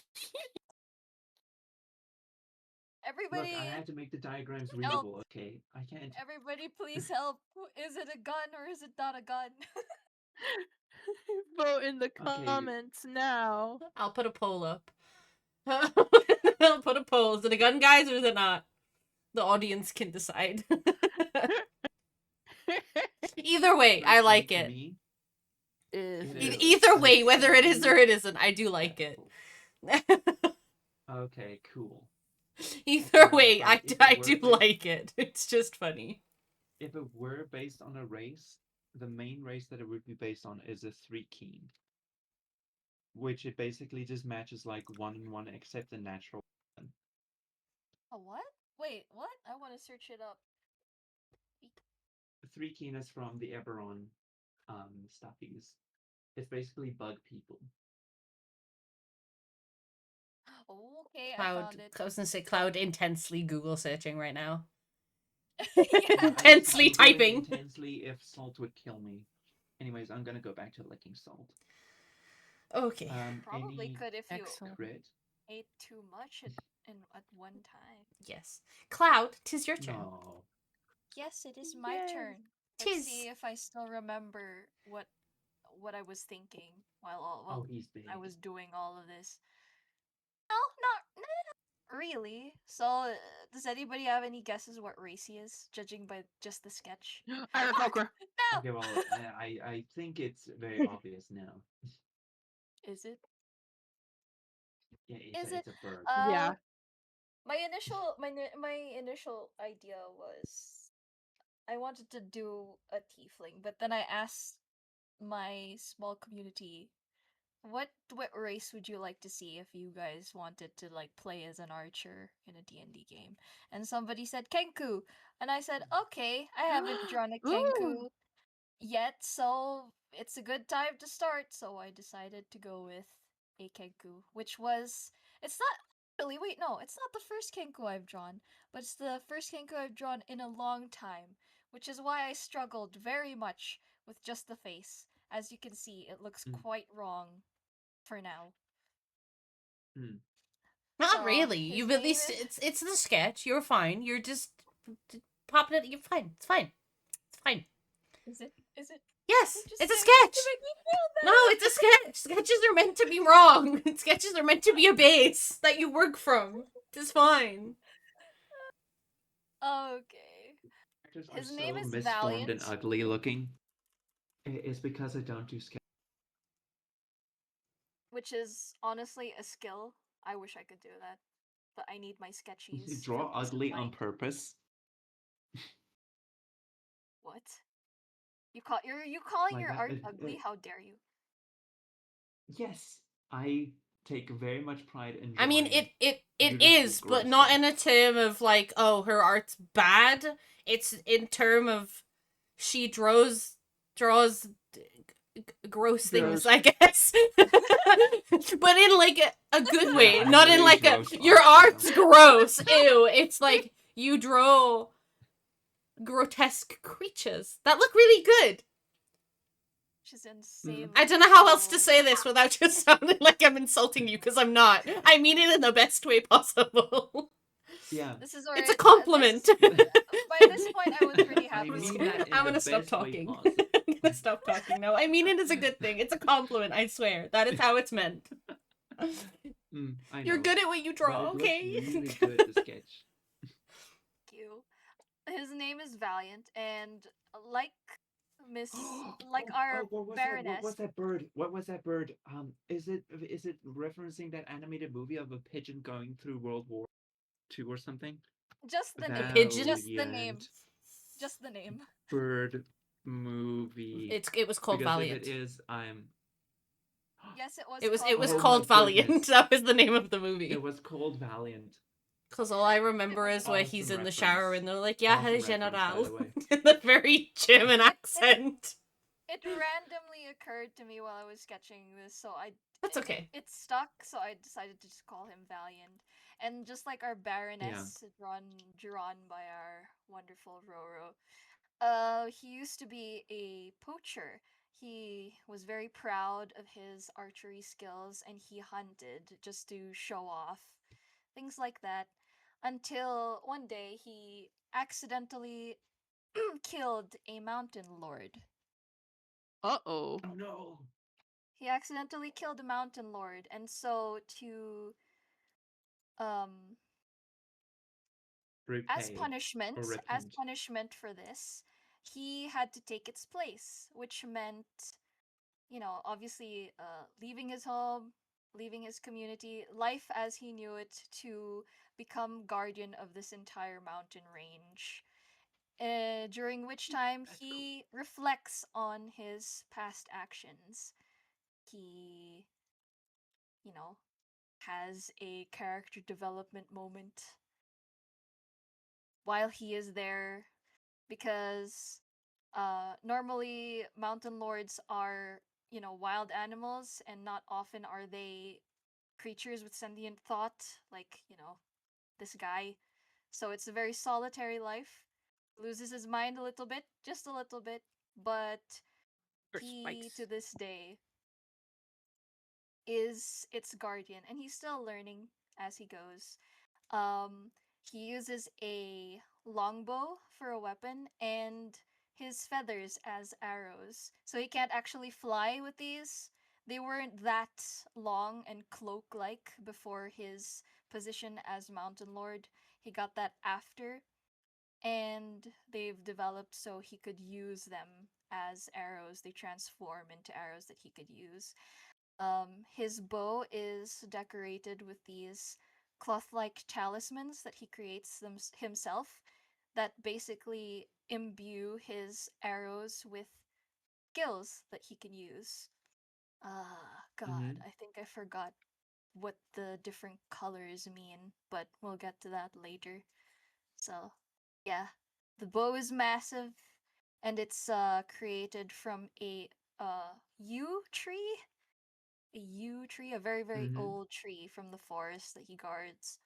Everybody, I had to make the diagrams help. readable. Okay, I can't. Everybody, please help. Is it a gun or is it not a gun? Vote in the Okay. comments now. I'll put a poll up. I'll put a poll. Is it a gun, guys, or is it not? The audience can decide. Either way, I like To it. me, Is it it? is. Either way, It's whether it is or a it isn't, I do like it. catapult. Okay, cool. Either way, but I, if it I were do based- like it. It's just funny. If it were based on a race, the main race that it would be based on is a 3-keen. Which it basically just matches like 1-1 except the natural one. A what? Wait, what? I want to search it up. 3-keen is from the Eberron stuffies. It's basically bug people. Oh, okay, I Cloud, found it. I was gonna say Cloud intensely Google searching right now. Yeah. Intensely Googling typing. Intensely if salt would kill me. Anyways, I'm gonna go back to licking salt. Okay. Probably Any could if you Excellent. crit? ate too much at one time. Yes. Cloud, 'tis your turn. No. Yes, it is my Yes. turn. Tis. Let's see if I still remember what I was thinking while Oh, he's big. I was doing all of this. No, not really. So, does anybody have any guesses what race he is, judging by just the sketch? Agriculture. No. Okay, well, I think it's very obvious now. Is it? Yeah, Is it's a bird. Yeah. My initial idea was I wanted to do a tiefling, but then I asked my small community, what race would you like to see if you guys wanted to like play as an archer in a D&D game? And somebody said Kenku, and I said, okay, I haven't drawn a Kenku Ooh. yet, so it's a good time to start. So I decided to go with a Kenku, which was it's not really wait no, it's not the first Kenku I've drawn, but it's the first Kenku I've drawn in a long time, which is why I struggled very much with just the face. As you can see, it looks quite wrong for now. Not So, really. his You've at name least is- it's the sketch. You're fine. You're just popping it. You're fine. It's fine. It's fine. Is it? Yes, You're just it's a saying that sketch. to make me feel No, better. it's a sketch. Sketches are meant to be wrong. Sketches are meant to be a base that you work from. It's fine. Okay. Characters His are name so is misformed and Valiant. ugly looking. It's because I don't do sketch. Which is honestly a skill. I wish I could do that, but I need my sketchies. You for draw peace of ugly on mind. purpose. What? You calling Like your that, art it- ugly? it- How dare you? Yes, I take very much pride in. I mean, drawing it beautiful, is, but gross not stuff. in a term of like, oh, her art's bad. It's in term of she draws gross things, Gross. I guess. But in like a good way, Yeah, I not in really like a gross your art, art's gross. Ew. It's like you draw grotesque creatures that look really good. She's insanely. I don't know how else to cool. say this without just sounding like I'm insulting you, because I'm not. I mean it in the best way possible. Yeah. This is It's a alright. compliment. By this point, I was pretty I happy. mean with that it. in I'm the gonna stop best way talking. possible. I'm gonna stop talking now. I mean it is a good thing. It's a compliment, I swear. That is how it's meant. I You're know, good at what you but draw, it looks okay? really good, the sketch. Thank you. His name is Valiant, and like Miss, like our what was Baroness. That? What was that bird? What was that bird? Is it referencing that animated movie of a pigeon going through World War II or something? Just the name. pigeon? Just the name. Valiant Just the name. Bird movie. It was called Because Valiant. if it is, I'm. Yes, it was. It was Oh my called Valiant. goodness. That was the name of the movie. It was called Valiant. Because all I remember is where Awesome he's in the reference. shower and they're like, yeah, Awesome Herr reference, by General. the way. In the very German accent. It randomly occurred to me while I was sketching this, so That's okay. it stuck, so I decided to just call him Valiant. And just like our Yeah. Baroness, drawn by our wonderful Roro, he used to be a poacher. He was very proud of his archery skills, and he hunted just to show off, things like that. Until one day he accidentally killed a mountain lord. Uh-oh. Oh no. He accidentally killed a mountain lord, and so to um Repay or as repent. punishment for this, he had to take its place, which meant, obviously, leaving his home, leaving his community, life as he knew it, to become guardian of this entire mountain range. During which time That's cool. he reflects on his past actions. He, you know, has a character development moment while he is there, because normally mountain lords are, wild animals, and not often are they creatures with sentient thought, like, this guy. So it's a very solitary life. Loses his mind a little bit, just a little bit, but For he, to spice. this day, is its guardian, and he's still learning as he goes. Um, he uses a longbow for a weapon and his feathers as arrows. So he can't actually fly with these. They weren't that long and cloak like before his position as Mountain Lord. He got that after, and they've developed so he could use them as arrows. They transform into arrows that he could use. His bow is decorated with these cloth-like talismans that he creates himself, that basically imbue his arrows with skills that he can use. God, Mm-hmm. I think I forgot what the different colors mean, but we'll get to that later. So, yeah, the bow is massive, and it's created from a yew tree, a very, very Mm-hmm. old tree from the forest that he guards.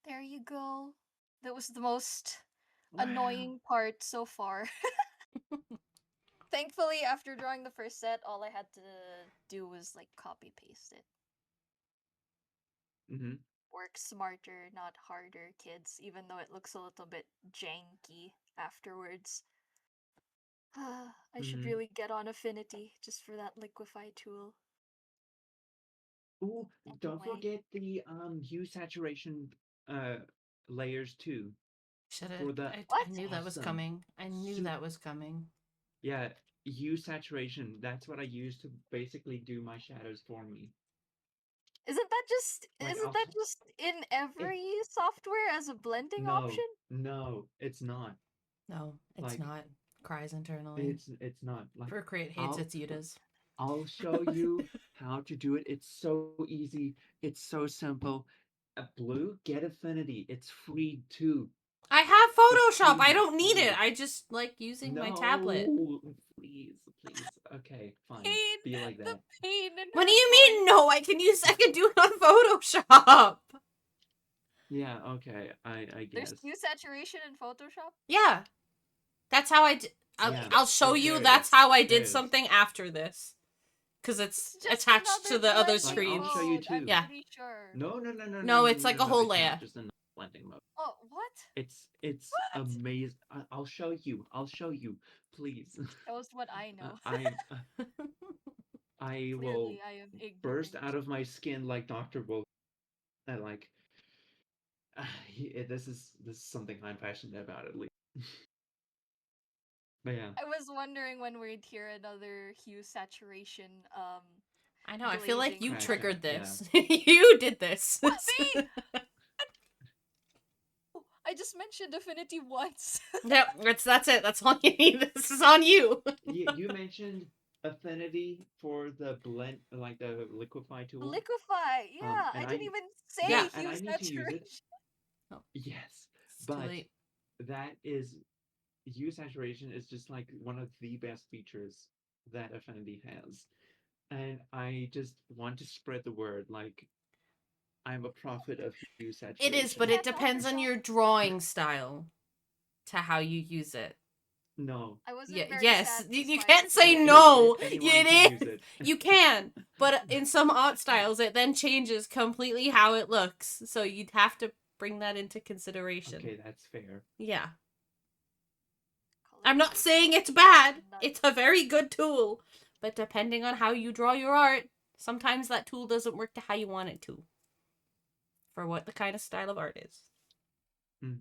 There you go. That was the most Wow. annoying part so far. Thankfully, after drawing the first set, all I had to do was like copy paste it. Mm-hmm. Work smarter, not harder, kids, even though it looks a little bit janky afterwards. I should Mm-hmm. really get on Affinity just for that liquify tool. Ooh, don't Anyway, forget the hue saturation uh layers too Should have. for the I what? knew that was awesome coming. I knew soup. that was coming. Yeah, hue saturation. That's what I use to basically do my shadows for me. Like Isn't that just in it every software as a blending no, option? no, it's not. No, it's Like not. Cries internally. it's not. Like Procreate hates I'll its Utas. I'll show you how to do it. It's so easy. It's so simple. Blue, get affinity. It's free too. I have It's Photoshop. I free don't need it. too. I just like using my tablet. No, please, please. Okay, fine. Pain, Be like the that. pain in What do her you voice. mean? No, I can do it on Photoshop. Yeah, okay. I There's guess. hue saturation in Photoshop. Yeah, that's how Yeah, I'll show you. there it is. That's how I There did it is. something after this, because it's It's just attached to another the other Like blending I'll screen. show you mode. I'm too. Yeah. pretty sure. No, no, no, no, no, No, no, it's no, like no, a no. whole It's not layer. just a blending mode. Oh, what? It's What? amazing. I'll show you. I'll show you. Please. Shows what I know. I will Clearly, I am burst ignorant. out of my skin like Dr. Wolf. And like this is something I'm passionate about at least. But yeah. I was wondering when we'd hear another hue saturation I know. I feel like glazing you Crash part. out. triggered Yeah. this. You did this. What, me? I just mentioned Affinity once. Yep, that's it. That's all you need. This is on you. You mentioned affinity for the blend, like the liquefy tool. Liquefy, yeah. And I didn't I even Yeah. say and hue I need to use it. saturation. Oh, Yes, it's too but late. that is hue saturation is just like one of the best features that Affinity has. And I just want to spread the word like I'm a prophet of hue It is, saturation. but it Can't depends on Photoshop. your drawing style to how you use it. No. I Yeah, wasn't very yes, you satisfied can't with the say red. no. Anyone can It use is. it. You can, but in some art styles, it then changes completely how it looks. So you'd have to bring that into consideration. Okay, that's fair. Yeah. Color I'm not saying it's diversification bad. is nuts. It's a very good tool. But depending on how you draw your art, sometimes that tool doesn't work to how you want it to. For what the kind of style of art is. Mm.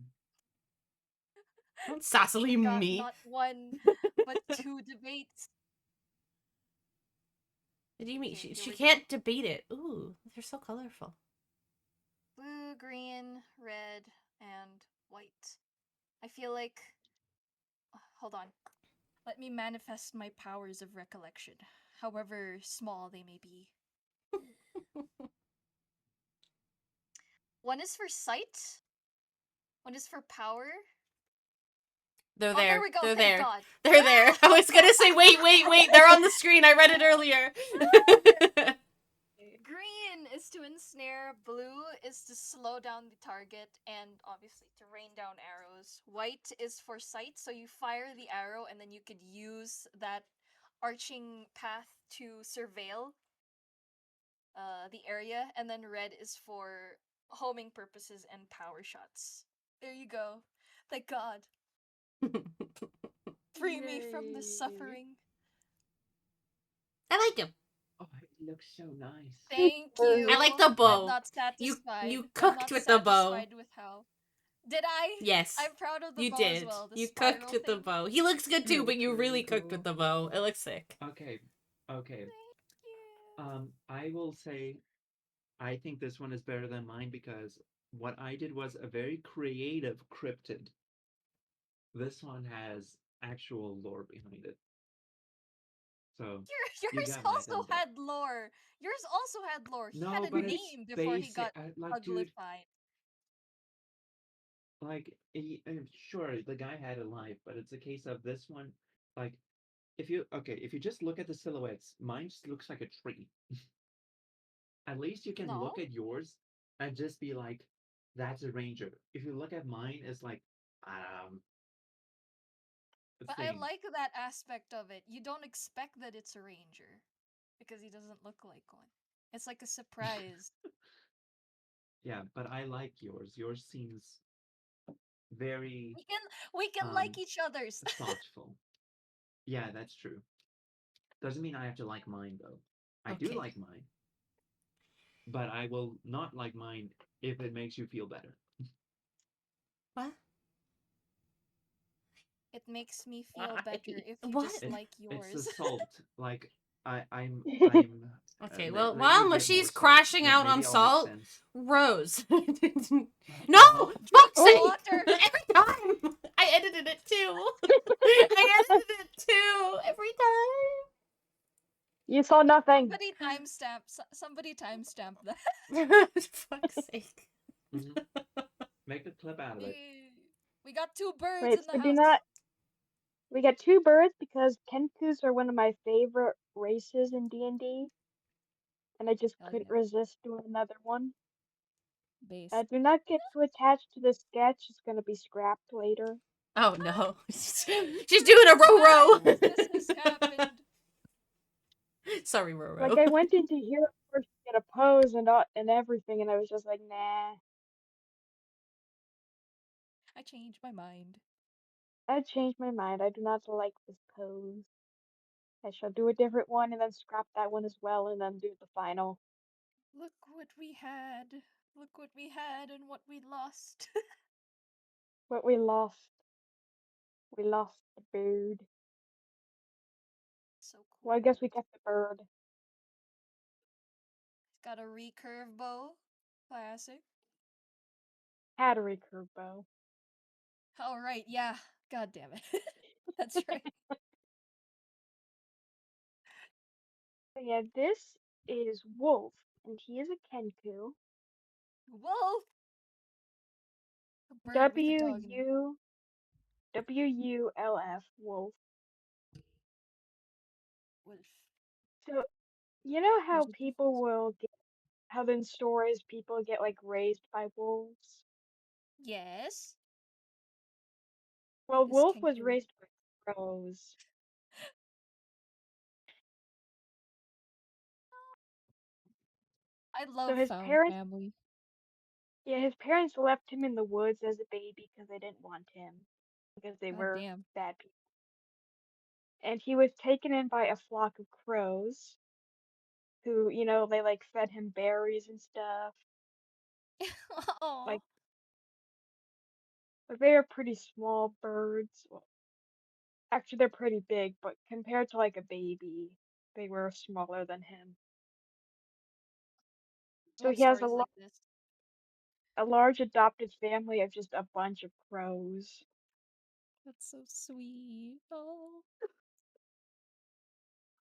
Don't sassily We got me. not one, but two debates. What do you mean? Okay, here She we go. can't debate it. Ooh, they're so colorful. Blue, green, red, and white. I feel like. Hold on. Let me manifest my powers of recollection, however small they may be. One is for sight, one is for power. They're Oh, there there. we go, They're thank there. God. They're there. I was gonna say, wait. They're on the screen. I read it earlier. Green is to ensnare, blue is to slow down the target, and obviously to rain down arrows. White is for sight, so you fire the arrow and then you could use that arching path to surveil the area, and then red is for homing purposes and power shots. There you go. Thank God. Free me from the Yay. suffering. I like him. Oh, it looks so nice. Thank Bird. I like you. the I'm bow. not satisfied. You I'm cooked not with the bow. satisfied with how. Did I? Yes, I'm proud of the you bow as did. well. The You cooked spiral with the thing. bow. He looks good It too, but looks you really really cooked with cool. the bow. It looks sick. Okay. Okay. Thank you. I will say I think this one is better than mine because what I did was a very creative cryptid. This one has actual lore behind it. So you Yours got my also thumbs up. had lore. Yours also had lore. He had No, a but it's name before he basic. got Like, dude, uglified. like, sure, the guy had a life, but it's a case of this one. Like, if you just look at the silhouettes, mine just looks like a tree. At least you can No, look at yours and just be like, that's a ranger. If you look at mine, it's like, um, a but I thing. like that aspect of it. You don't expect that it's a ranger because he doesn't look like one. It's like a surprise. Yeah, but I like yours. Yours seems very We can we can um like each other's. thoughtful. Yeah, that's true. Doesn't mean I have to like mine though. I do Okay. like mine, but I will not like mine if it makes you feel better. What? It makes me feel Why? better if you What? just like It's yours. the salt. Like I'm. Okay, Let, well, let me while get more Mushi's salt. crashing out on Maybe I'll make salt, sense. Rose. No! Uh-huh. Fuck's Drink sake! water. Every time! I edited it too! I edited it too! Every You saw nothing. Somebody timestamp that. time! Fuck's sake. Mhm. Make a clip out of it. We got two birds Wait, in the so do house. not. We got two birds because Kenkus are one of my favorite races in D&D, and I just Hell couldn't yeah. resist doing another one. Base. Do not get too attached to the sketch; it's gonna be scrapped later. Oh no. She's doing a Why row. this has happened? Sorry, Roro. Like I went into here first to get a pose and everything, and I was just like, nah. I changed my mind. I changed my mind. I do not like this pose. I shall do a different one and then scrap that one as well, and then do the final. Look what we had. Look what we had and what we lost. But we lost. We lost the bird. So Well, I guess cool. we kept the bird. Got a recurve bow. Classic. Had a recurve bow. Oh right, yeah. God damn it. That's right. So yeah, this is Wolf, and he is a Kenku. Wolf! A bird with a W dog name. U WULF, Wolf. Wolf. So, you know There's how a people difference. will get, how in stories people get like raised by wolves? Yes. Well, This Wolf was kangaroo. raised by crows. I So love his found parents, family. yeah, his parents left him in the woods as a baby because they didn't want him, because they God were damn. bad people. And he was taken in by a flock of crows who, they like fed him berries and stuff. Oh, Like, but they are pretty small birds. Well, actually, they're pretty big, but compared to like a baby, they were smaller than him. So love he has stories like this. a large adopted family of just a bunch of crows. That's so sweet. Oh.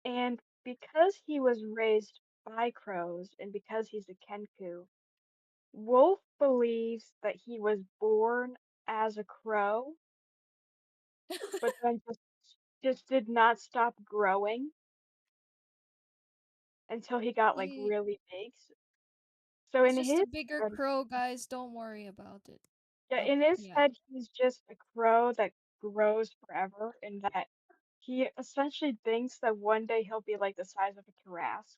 And because he was raised by crows and because he's a Kenku, Wolf believes that he was born as a crow, but then just did not stop growing until he got like he really big. So he's in just a his bigger head, crow, guys. Don't worry about it. yeah, in his Yeah. head, he's just a crow that grows forever, and that he essentially thinks that one day he'll be like the size of a giraffe,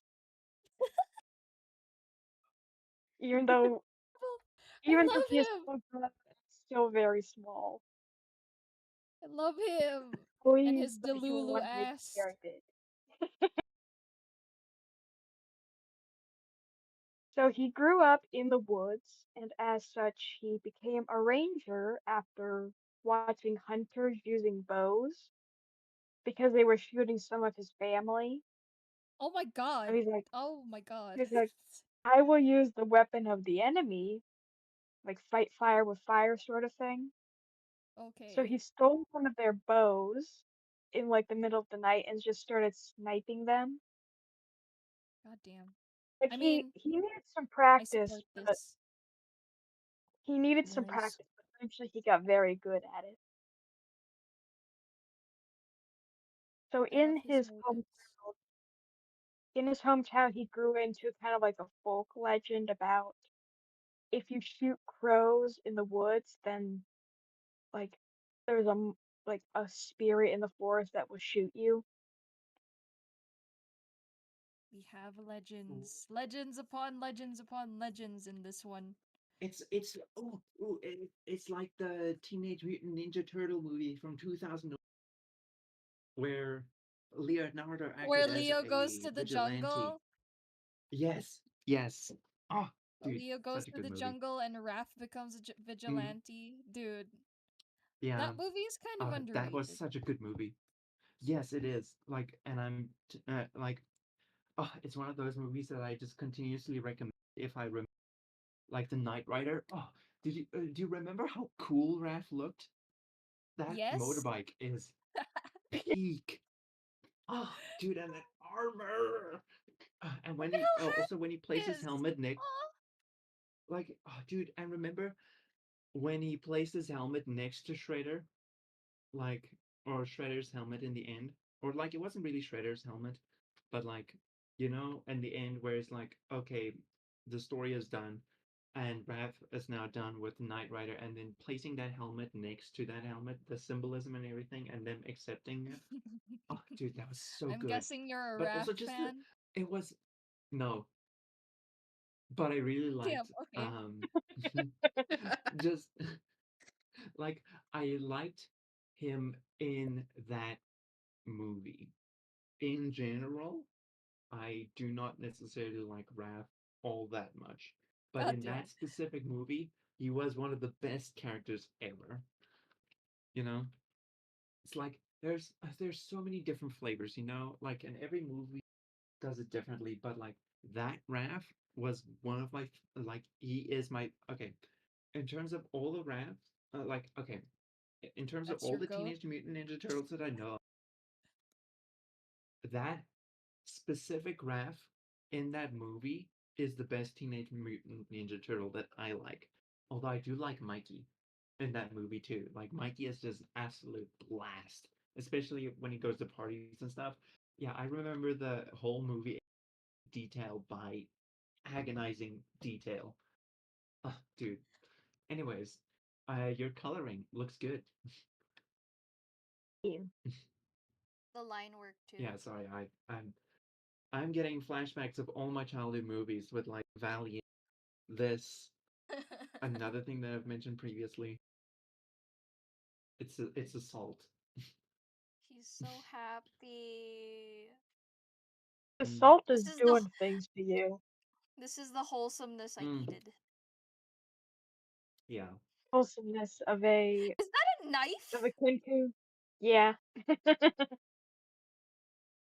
even though I even though he is love him. so good, it's still very small. I love him. And Believes his that he will Delulu one day be ass. very big. So he grew up in the woods, and as such, he became a ranger after watching hunters using bows because they were shooting some of his family. Oh my So god. Oh my god. he's like, I will use the weapon of the enemy, like fight fire with fire sort of thing. So Okay. he stole one of their bows in like the middle of the night and just started sniping them. God damn. Like I he mean, he needed some I practice, support but this. he needed some Nice. practice, but eventually he got very good at it. So I love his motives. in his hometown, he grew into kind of like a folk legend about if you shoot crows in the woods, then like there's like a spirit in the forest that will shoot you. We have legends. Legends upon legends upon legends in this one. It's it's like the Teenage Mutant Ninja Turtle movie from 2000 where Leonardo Where acted as Leo goes a to the vigilante. jungle. Yes, yes. Oh, dude, Leo goes such a to good the movie. jungle and Raph becomes a Mm, vigilante. Dude, yeah, that movie is kind of that was underrated. such a good movie. Yes, it is. Like, and like, oh, it's one of those movies that I just continuously recommend if I remember, like the Knight Rider. Oh, do you remember how cool Raph looked? That Yes? motorbike is peak. Oh, dude, and that armor. And Look when at he how high also when he it placed his is! helmet, Nick, Oh, like, oh, dude, and remember when he placed his helmet next to Shredder, like, or Shredder's helmet in the end, or like it wasn't really Shredder's helmet, but like, in the end where it's like, okay, the story is done, and Raph is now done with Knight Rider, and then placing that helmet next to that helmet, the symbolism and everything, and them accepting it. Oh, dude, that was so I'm good. guessing you're a But Raph also just fan. it was no, but I really Damn, liked okay. just like I liked him in that movie. In general, I do not necessarily like Raph all that much, but God in that damn. specific movie, he was one of the best characters ever. You know, it's like there's so many different flavors. Like and every movie does it differently, but like that Raph was one of my like he is my okay. In terms of all the Raphs, like okay, in terms of That's all your the goat? Teenage Mutant Ninja Turtles that I know, that specific Raph in that movie is the best Teenage Mutant Ninja Turtle that I like. Although I do like Mikey. in that movie too. Like Mikey is just absolute blast, especially when he goes to parties and stuff. Yeah, I remember the whole movie detail by agonizing detail. Dude. Anyways, your coloring looks good. You. The line work too. Yeah, sorry, I'm getting flashbacks of all my childhood movies with like Valiant, this, another thing that I've mentioned previously. It's Assault. He's so happy. The Mm, salt This is is the doing things to you. this is the wholesomeness I mm, needed. yeah. Wholesomeness of a Is that a knife? kinku. Yeah.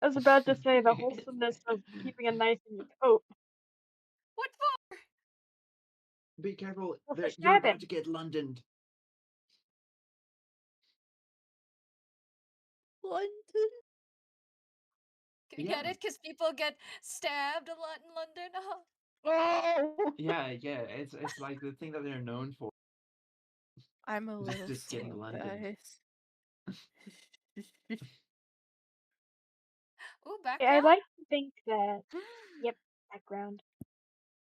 I was about to say the wholesomeness of keeping a knife in your coat. What for? Be careful, Well, for you're about stabbing. to get Londoned. London. Can you Yeah, get it? Because people get stabbed a lot in London. Oh, yeah. It's like the thing that they're known for, I'm a little just getting slow, Londoned. guys. Ooh, Yeah, I background? like to think that, yep, background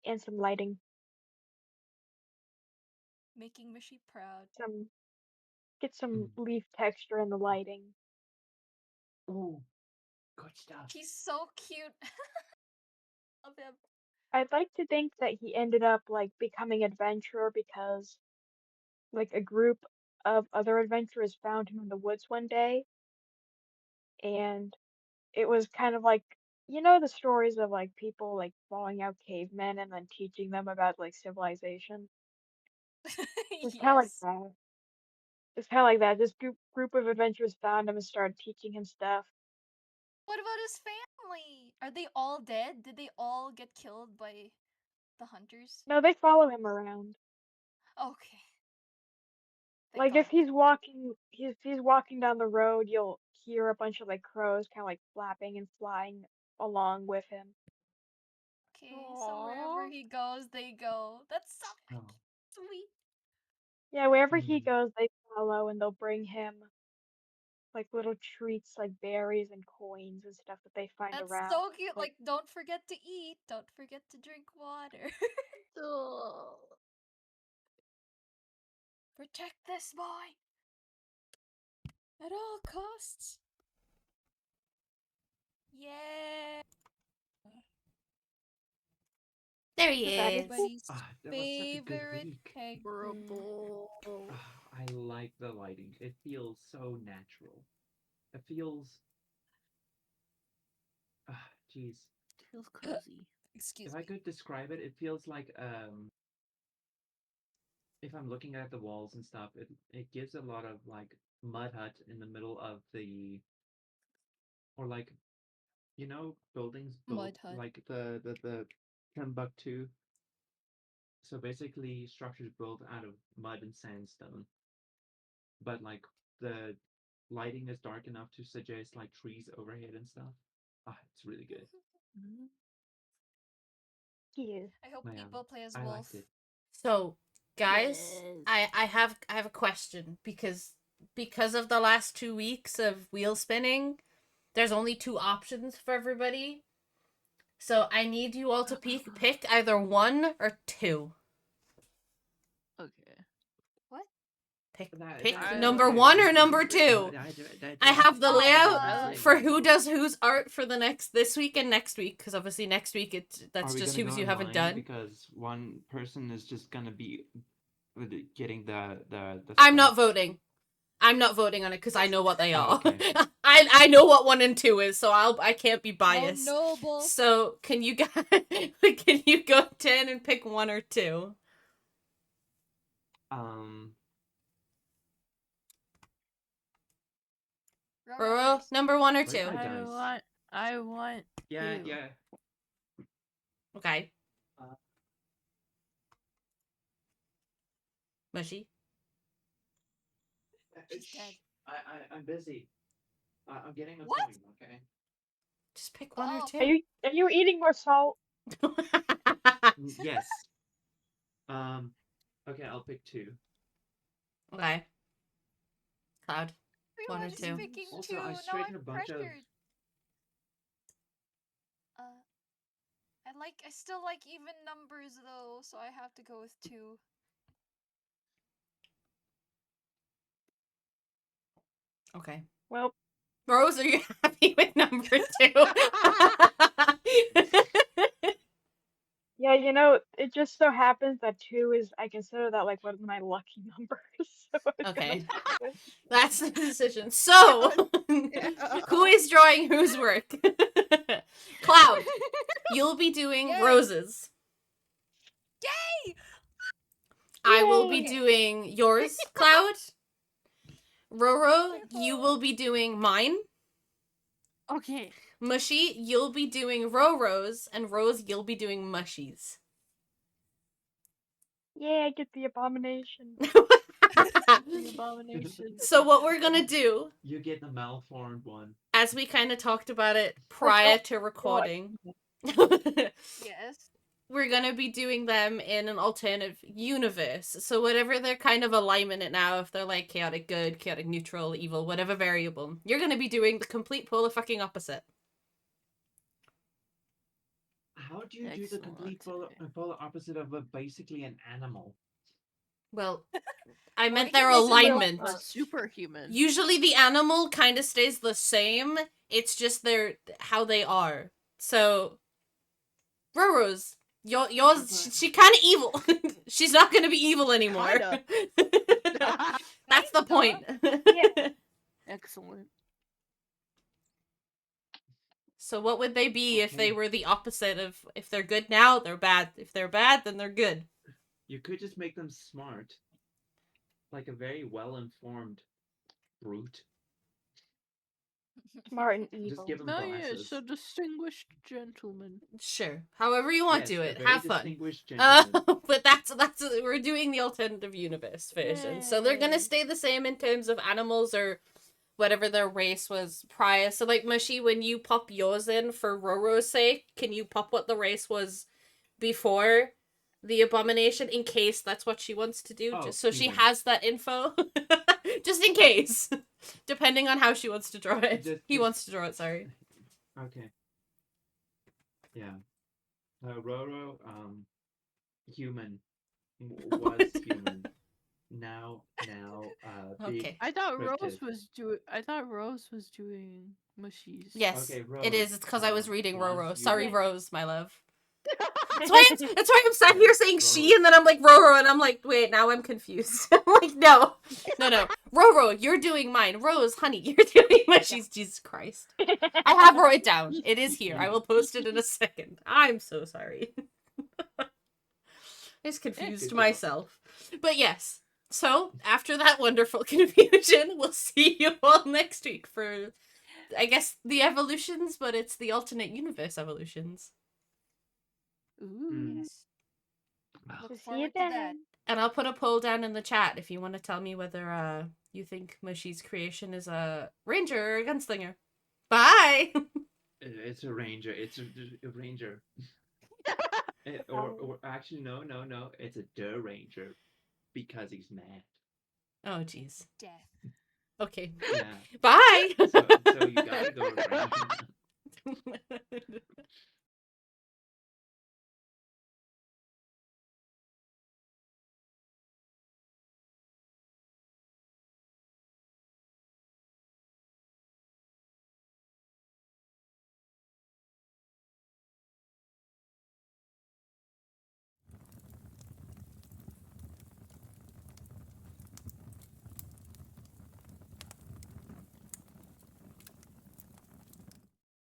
and some lighting, Making Mishy proud. some get some Mm. leaf texture in the lighting. Oh, good stuff. He's so cute. Love him. I'd like to think that he ended up like becoming adventurer because like a group of other adventurers found him in the woods one day, and it was kind of like, the stories of like people like following out cavemen and then teaching them about like civilization. It's kind of like Yes. that. It's kind of like that. This group of adventurers found him and started teaching him stuff. What about his family? Are they all dead? Did they all get killed by the hunters? No, they follow him around. Okay. Thank Like if God. he's walking down the road, you'll hear a bunch of like crows kind of like flapping and flying along with him. Okay, so wherever Aww. he goes, they go. That's so Oh. sweet. Yeah, wherever he Mm. goes, they follow and they'll bring him like little treats like berries and coins and stuff that they find That's around. so cute. Like, Like, don't forget to eat. Don't forget to drink water. Oh. Protect this boy at all costs. Yeah. There he is that it? is. Everybody's That was such a good favorite week. penguin. Purple. I like the lighting. It feels so natural. It feels, jeez. Feels cozy. Excuse If I me. could describe it, it feels like if I'm looking at the walls and stuff, it gives a lot of like mud hut in the middle of the, or like, buildings built Mud hut. like the Timbuktu. So basically structures built out of mud and sandstone, but like the lighting is dark enough to suggest like trees overhead and stuff. It's really good. Mhm. Cute. I hope Yeah, people play as I Wolf. liked it. So, guys, Yes. I have a question because of the last 2 weeks of wheel spinning, there's only two options for everybody. So I need you all to pick either one or two. Okay. What? Pick I number Okay. one or Listen, number two. I have the Oh, layout I like for who does whose art for the next this week and next week, because obviously next week Are that's we just gonna go whose you in haven't line done. because one person is just gonna be getting the I'm spot? not voting. I'm not voting on it because I know what they Oh, are. okay. I know what 1 and 2 is, so I can't be How biased. noble. So can you guys can you go 10 and pick one or two? Um, Roro Roro, first. number one or where's two? my dice? I want Yeah, two. yeah. Okay, Uh, Mushy. She's dead. shh. I'm busy. I'm getting a What? coin. Okay. Just pick one or Oh. Are two. you eating more salt? Yes. Um. Okay, I'll pick two. Okay. Cloud. We One were or just two. picking Also, two. I Now straightened I'm a bunch of. pressured. I still like even numbers though, so I have to go with two. Okay. Well, Rose, are you happy with number 2? yeah, it just so happens that 2 is, I consider that like one of my lucky numbers. So I gotta Okay. stick with. That's the decision. So, who is drawing whose work? Cloud, you'll be doing Yay! Rose's. Yay! I will be Yay! doing yours, Cloud. Roro, you will be doing mine. Okay. Mushy, you'll be doing Roro's, and Rose, you'll be doing Mushy's. Yeah, I get the abomination. The abomination. So what we're gonna do, You get the malformed one. as we kind of talked about it prior to recording, Yes. we're gonna be doing them in an alternative universe. So whatever their kind of alignment it now, if they're like chaotic good, chaotic neutral, evil, whatever variable, you're gonna be doing the complete polar fucking opposite. How do you do the complete polar opposite of basically an animal? Well, I Or meant he their was a alignment. A superhuman. Usually the animal kind of stays the same. It's just their how they are. So Roro's yours she kind of evil. She's not going to be evil anymore. Kinda. That's the point. Yeah. Excellent. So what would they be if they Okay. were the opposite of if they're good now, they're bad. If they're bad, then they're good. You could just make them smart, like a very well-informed brute. Smart and Just evil. give them No, yes, glasses. a distinguished gentleman. Sure. However you want Yes, to a it. very Have fun. distinguished gentleman. But that's we're doing the alternative universe version. So they're gonna Yay. stay the same in terms of animals or whatever their race was prior. So like Mushy, when you pop yours in for Roro's sake, can you pop what the race was before the abomination in case that's what she wants to do? Oh, Just so she human. has that info. Just in case. Depending on how she wants to draw it. He Just- wants to draw it, sorry. Okay. Yeah. Roro, human, was human. Now, big. Okay. I thought Cryptid. Rose was doing mushies. Yes. Okay, it Rose, is. It's because I was reading was Roro. Sorry, human. Rose, my love. That's why I'm sat here saying she, Rose. and then I'm like Roro, and I'm like, wait, now I'm confused. I'm like, no. Roro, you're doing mine. Rose, honey, you're doing mine. Jesus Christ. I have wrote it down. It is here. I will post it in a second. I'm so sorry. I just confused Good job. myself. But yes. So, after that wonderful confusion, we'll see you all next week for, I guess, the evolutions, but it's the alternate universe evolutions. Ooh. Yes. Ah, Look So see you forward to that. then. And I'll put a poll down in the chat if you want to tell me whether you think Mushy's creation is a ranger or a gunslinger. Bye! It's a ranger. It's a ranger. Or actually, no. It's a der ranger because he's mad. Oh, jeez. Death. Okay. Yeah. Bye! So you gotta go with ranger.